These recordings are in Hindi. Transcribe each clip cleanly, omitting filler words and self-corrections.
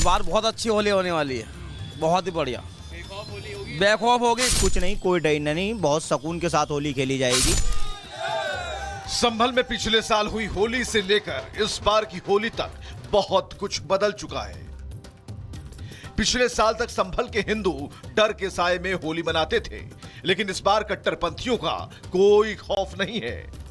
बार बहुत अच्छी होली होने वाली है, बहुत ही बढ़िया। बेखौफ होगी, कुछ नहीं, कोई डर नहीं, बहुत सुकून के साथ होली खेली जाएगी। संभल में पिछले साल हुई होली से लेकर इस बार की होली तक बहुत कुछ बदल चुका है। पिछले साल तक संभल के हिंदू डर के साए में होली मनाते थे, लेकिन इस बार कट्टरपंथियों का कोई खौफ नहीं है।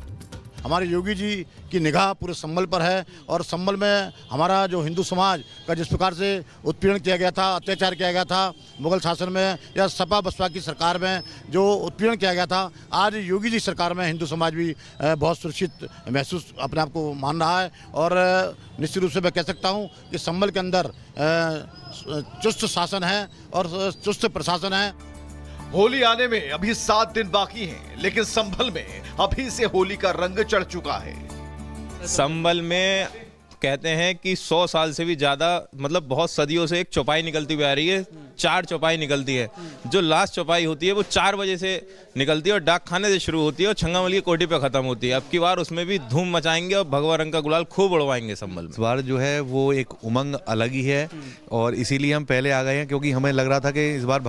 हमारे योगी जी की निगाह पूरे संभल पर है और संभल में हमारा जो हिंदू समाज का जिस प्रकार से उत्पीड़न किया गया था, अत्याचार किया गया था मुगल शासन में या सपा बसपा की सरकार में जो उत्पीड़न किया गया था, आज योगी जी सरकार में हिंदू समाज भी बहुत सुरक्षित महसूस अपने आप को मान रहा है। और निश्चित रूप से मैं कह सकता हूँ कि संभल के अंदर चुस्त शासन है और चुस्त प्रशासन है। होली आने में अभी 7 दिन बाकी हैं, लेकिन संभल में अभी से होली का रंग चढ़ चुका है। संभल में कहते हैं कि 100 साल से भी ज्यादा, मतलब बहुत सदियों से एक चौपाई निकलती हुई आ रही है। 4 चौपाई निकलती है। जो लास्ट चौपाई होती है वो 4 बजे से निकलती है और डाक खाने से शुरू होती है और छंगामल की कोठी पे खत्म होती है। अब की बार उसमें भी धूम मचाएंगे और भगवा रंग का गुलाल खूब उड़वाएंगे संभल में। इस बार जो है वो एक उमंग अलग ही है और इसीलिए हम पहले आ गए हैं, क्योंकि हमें लग रहा था कि इस बार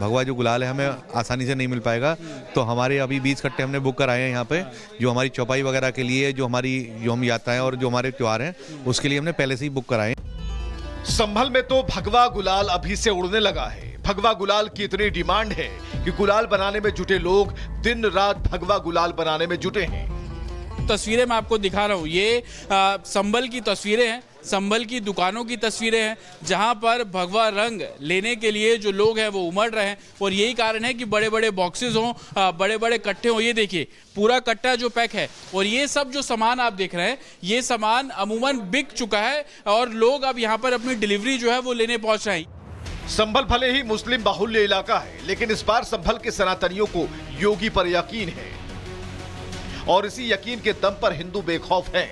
भगवा जो गुलाल है हमें आसानी से नहीं मिल पाएगा। तो हमारे अभी 20 कट्टे हमने बुक कराए हैं यहाँ पे, जो हमारी चौपाई वगैरह के लिए, जो हम यात्राएं और जो हमारे त्योहार हैं उसके लिए हमने पहले से ही बुक कराए। संभल में तो भगवा गुलाल अभी से उड़ने लगा है। भगवा गुलाल की इतनी डिमांड है कि गुलाल बनाने में जुटे लोग दिन रात भगवा गुलाल बनाने में जुटे हैं। तस्वीरें मैं आपको दिखा रहा हूँ, ये संभल की तस्वीरें हैं, संभल की दुकानों की तस्वीरें हैं, जहां पर भगवा रंग लेने के लिए जो लोग हैं वो उमड़ रहे हैं। और यही कारण है कि बड़े बड़े बॉक्सेस हों, बड़े बड़े कट्टे हों। ये देखिए पूरा कट्टा जो पैक है, और ये सब जो सामान आप देख रहे हैं, ये सामान अमूमन बिक चुका है और लोग अब यहाँ पर अपनी डिलीवरी जो है वो लेने पहुंच रहे हैं। संभल भले ही मुस्लिम बाहुल्य इलाका है, लेकिन इस बार संभल के सनातनियों को योगी पर यकीन है और इसी यकीन के दम पर हिंदू बेखौफ हैं।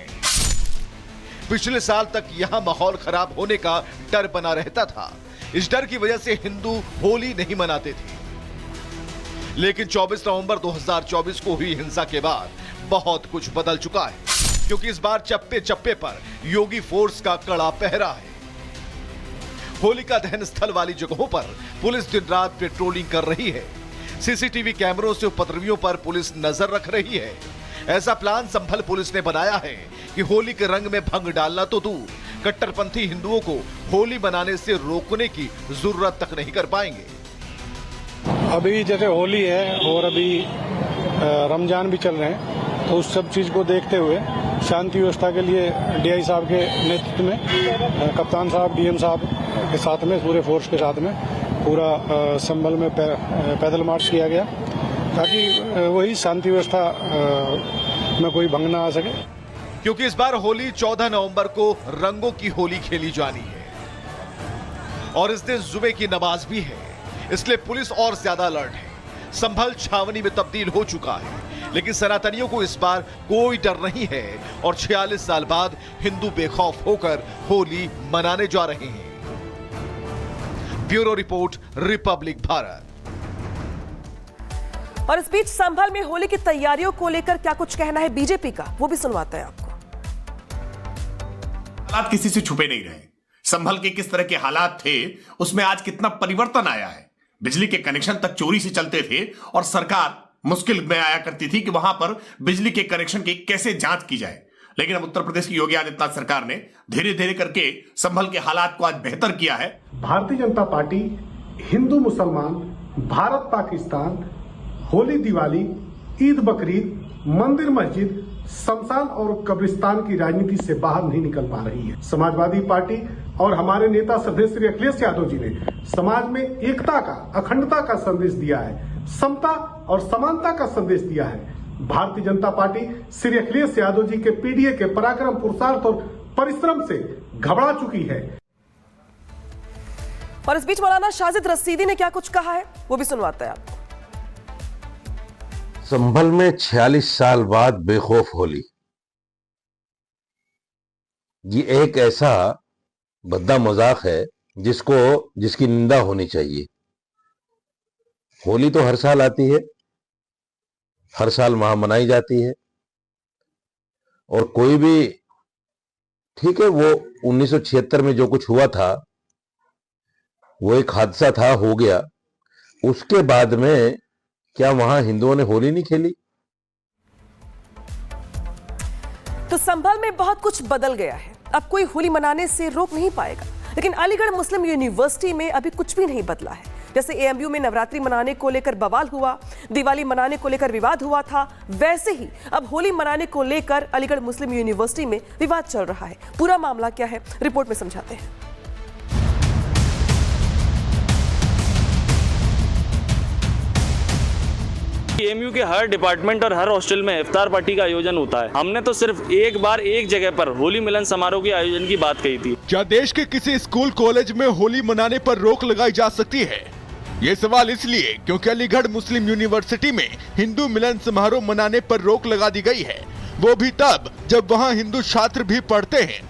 पिछले साल तक यहां माहौल खराब होने का डर बना रहता था। इस डर की वजह से हिंदू होली नहीं मनाते थे, लेकिन 24 नवंबर 2024 को हुई हिंसा के बाद बहुत कुछ बदल चुका है, क्योंकि इस बार चप्पे चप्पे पर योगी फोर्स का कड़ा पहरा है। होलिका दहन स्थल वाली जगहों पर पुलिस दिन रात पेट्रोलिंग कर रही है। सीसीटीवी कैमरों से उपद्रवियों पर पुलिस नजर रख रही है। ऐसा प्लान संभल पुलिस ने बनाया है कि होली के रंग में भंग डालना तो दूर, कट्टरपंथी हिंदुओं को होली मनाने से रोकने की जरूरत तक नहीं कर पाएंगे। अभी जैसे होली है और अभी रमजान भी चल रहे हैं, तो उस सब चीज को देखते हुए शांति व्यवस्था के लिए डीआई साहब के नेतृत्व में, कप्तान साहब, डीएम साहब के साथ में, पूरे फोर्स के साथ में पूरा संभल में पैदल मार्च किया गया, ताकि वही शांति व्यवस्था में कोई भंग ना आ सके। क्योंकि इस बार होली 14 नवंबर को रंगों की होली खेली जानी है और इस दिन जुमे की नमाज भी है, इसलिए पुलिस और ज्यादा अलर्ट है। संभल छावनी में तब्दील हो चुका है, लेकिन सनातनियों को इस बार कोई डर नहीं है और 46 साल बाद हिंदू बेखौफ होकर होली मनाने जा रहे हैं। Bureau report, Republic Bharat. और इस बीच संभल में होली की तैयारियों को लेकर क्या कुछ कहना है बीजेपी का, वो भी सुनवाते हैं आपको। हालात किसी से छुपे नहीं रहे। संभल के किस तरह के हालात थे, उसमें आज कितना परिवर्तन आया है। बिजली के कनेक्शन तक चोरी से चलते थे और सरकार मुश्किल में आया करती थी कि वहां पर बिजली के कनेक्शन की कैसे जांच की जाए। लेकिन अब उत्तर प्रदेश की योगी आदित्यनाथ सरकार ने धीरे धीरे करके संभल के हालात को आज बेहतर किया है। भारतीय जनता पार्टी हिंदू मुसलमान, भारत पाकिस्तान, होली दिवाली, ईद बकरीद, मंदिर मस्जिद, शमशान और कब्रिस्तान की राजनीति से बाहर नहीं निकल पा रही है। समाजवादी पार्टी और हमारे नेता श्रद्धेय श्री अखिलेश यादव जी ने समाज में एकता का, अखंडता का संदेश दिया है, समता और समानता का संदेश दिया है। भारतीय जनता पार्टी श्री अखिलेश यादव जी के पीडीए के पराक्रम, पुरुषार्थ और परिश्रम से घबरा चुकी है। और इस बीच मौलाना शाजिद रसीदी ने क्या कुछ कहा है, वो भी सुनवाते हैं आपको। संभल में 46 साल बाद बेखौफ होली, ये एक ऐसा भद्दा मजाक है जिसकी निंदा होनी चाहिए। होली तो हर साल आती है, हर साल वहां मनाई जाती है और कोई भी ठीक है, वो 1976 में जो कुछ हुआ था वो एक हादसा था, हो गया। उसके बाद में क्या वहां हिंदुओं ने होली नहीं खेली? तो संभल में बहुत कुछ बदल गया है। अब कोई होली मनाने से रोक नहीं पाएगा। लेकिन अलीगढ़ मुस्लिम यूनिवर्सिटी में अभी कुछ भी नहीं बदला है। जैसे एएमयू में नवरात्रि मनाने को लेकर बवाल हुआ, दिवाली मनाने को लेकर विवाद हुआ था, वैसे ही अब होली मनाने को लेकर अलीगढ़ मुस्लिम यूनिवर्सिटी में विवाद चल रहा है। पूरा मामला क्या है, रिपोर्ट में समझाते हैं। एएमयू के हर डिपार्टमेंट और हर हॉस्टल में इफ्तार पार्टी का आयोजन होता है। हमने तो सिर्फ एक बार एक जगह पर होली मिलन समारोह के आयोजन की बात कही थी। क्या देश के किसी स्कूल कॉलेज में होली मनाने पर रोक लगाई जा सकती है? ये सवाल इसलिए क्योंकि अलीगढ़ मुस्लिम यूनिवर्सिटी में हिंदू मिलन समारोह मनाने पर रोक लगा दी गई है, वो भी तब जब वहाँ हिंदू छात्र भी पढ़ते हैं।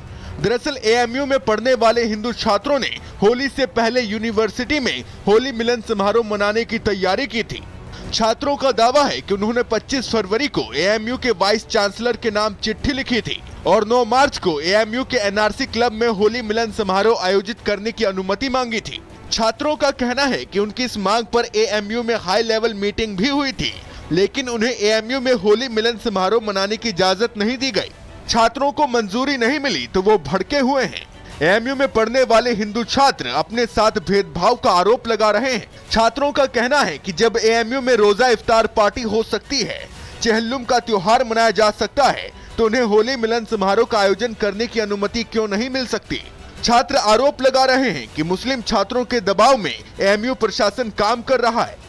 दरअसल एएमयू में पढ़ने वाले हिंदू छात्रों ने होली से पहले यूनिवर्सिटी में होली मिलन समारोह मनाने की तैयारी की थी। छात्रों का दावा है कि उन्होंने 25 फरवरी को एएमयू के वाइस चांसलर के नाम चिट्ठी लिखी थी और 9 मार्च को एएमयू के एनआरसी क्लब में होली मिलन समारोह आयोजित करने की अनुमति मांगी थी। छात्रों का कहना है कि उनकी इस मांग पर एएमयू में हाई लेवल मीटिंग भी हुई थी, लेकिन उन्हें एएमयू में होली मिलन समारोह मनाने की इजाजत नहीं दी गई। छात्रों को मंजूरी नहीं मिली तो वो भड़के हुए हैं। एएमयू में पढ़ने वाले हिंदू छात्र अपने साथ भेदभाव का आरोप लगा रहे हैं। छात्रों का कहना है कि जब एएमयू में रोजा इफ्तार पार्टी हो सकती है, चेहल्लुम का त्योहार मनाया जा सकता है, तो उन्हें होली मिलन समारोह का आयोजन करने की अनुमति क्यों नहीं मिल सकती? छात्र आरोप लगा रहे हैं कि मुस्लिम छात्रों के दबाव में एएमयू प्रशासन काम कर रहा है।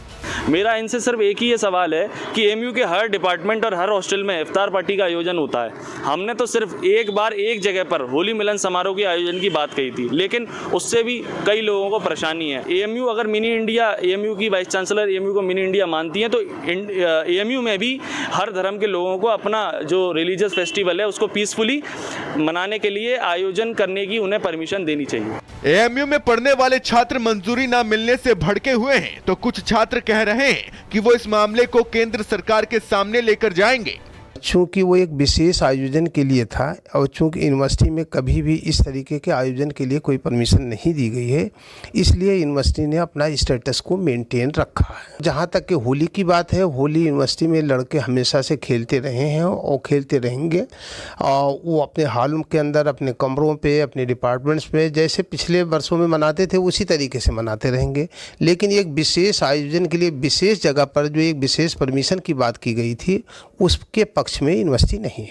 मेरा इनसे सिर्फ एक ही ये सवाल है कि एएमयू के हर डिपार्टमेंट और हर हॉस्टल में इफ्तार पार्टी का आयोजन होता है। हमने तो सिर्फ एक बार एक जगह पर होली मिलन समारोह के आयोजन की बात कही थी, लेकिन उससे भी कई लोगों को परेशानी है। एएमयू अगर मिनी इंडिया, एएमयू की वाइस चांसलर एएमयू को मिनी इंडिया मानती हैं, तो एएमयू में भी हर धर्म के लोगों को अपना जो रिलीजियस फेस्टिवल है उसको पीसफुली मनाने के लिए आयोजन करने की उन्हें परमिशन देनी चाहिए। एएमयू में पढ़ने वाले छात्र मंजूरी न मिलने से भड़के हुए हैं, तो कुछ छात्र कह रहे हैं कि वो इस मामले को केंद्र सरकार के सामने लेकर जाएंगे। चूँकि वो एक विशेष आयोजन के लिए था और चूँकि यूनिवर्सिटी में कभी भी इस तरीके के आयोजन के लिए कोई परमिशन नहीं दी गई है, इसलिए यूनिवर्सिटी ने अपना स्टेटस को मेंटेन रखा है। जहाँ तक कि होली की बात है, होली यूनिवर्सिटी में लड़के हमेशा से खेलते रहे हैं और खेलते रहेंगे। और वो अपने हॉल के अंदर, अपने कमरों पे, अपने डिपार्टमेंट्स पे जैसे पिछले वर्षों में मनाते थे उसी तरीके से मनाते रहेंगे। लेकिन एक विशेष आयोजन के लिए विशेष जगह पर जो एक विशेष परमिशन की बात की गई थी, उसके पक्ष में यूनिवर्सिटी नहीं है।